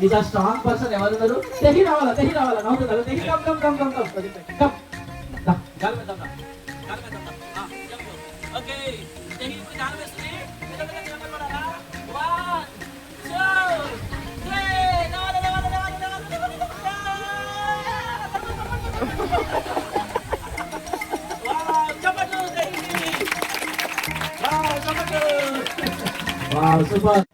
నీకు ఆ strong person ఎవరున్నారు? తెహి రావాలా నవ్వుతున్నారు. తెహి కమ్ గాలి మీద ఓకే. తెహి ఇప్పుడు గాలి వేస్తుంది. మెల్లమెల్లగా నిలబడాలా? 1 2 3 వావ్ సూపర్.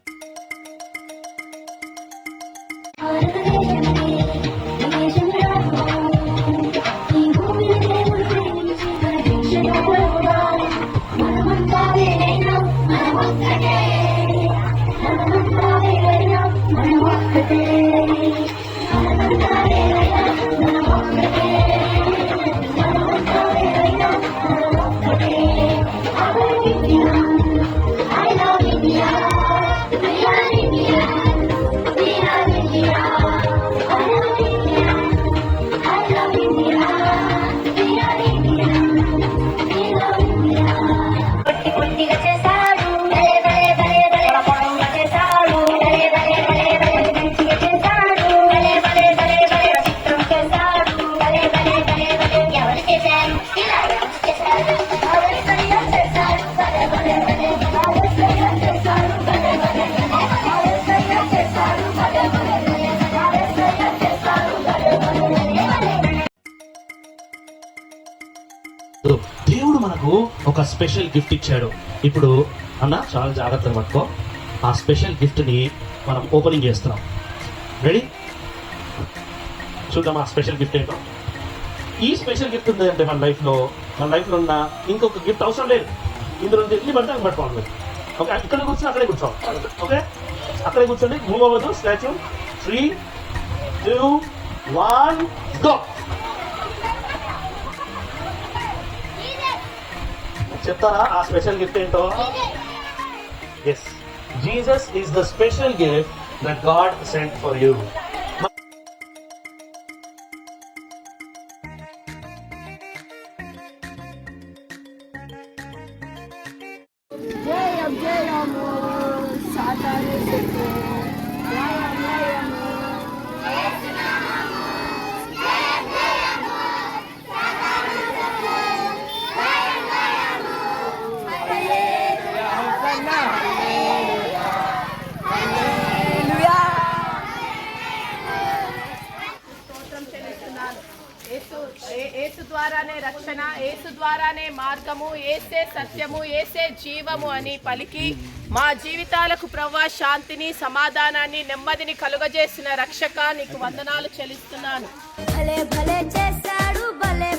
దేవుడు మనకు ఒక స్పెషల్ గిఫ్ట్ ఇచ్చాడు. ఇప్పుడు అన్న చాలా జాగ్రత్తగా పట్టుకో. ఆ స్పెషల్ గిఫ్ట్ ని మనం ఓపెనింగ్ చేస్తున్నాం. రెడీ? చూద్దాం ఆ స్పెషల్ గిఫ్ట్ ఏంటో. ఈ స్పెషల్ గిఫ్ట్ ఉంది అంటే మన లైఫ్ లో ఉన్న ఇంకొక గిఫ్ట్ అవసరం లేదు. ఇందులో ఎన్ని పడితే అక్కడ పట్టుకోవాలి. ఓకే, ఇక్కడ కూర్చొని అక్కడే కూర్చోవాలి. ఓకే, అక్కడే కూర్చోండి. మూవ్ అవ్వదు. Statue 3 2 1 go. చెప్తారా ఆ స్పెషల్ గిఫ్ట్ ఏంటో? Yes, Jesus is the special gift that God sent for you. జయం జయము సాతాను శక్తి జయం జయము యేసు ద్వారానే రక్షణ, యేసు ద్వారానే మార్గము, యేసే సత్యము, యేసే జీవము అని పలికి మా జీవితాలకు ప్రభువా శాంతిని, సమాధానాన్ని, నెమ్మదిని కలుగజేసిన రక్షక నీకు వందనాలు చెల్లిస్తున్నాను. భలే భలే చేశాడు భలే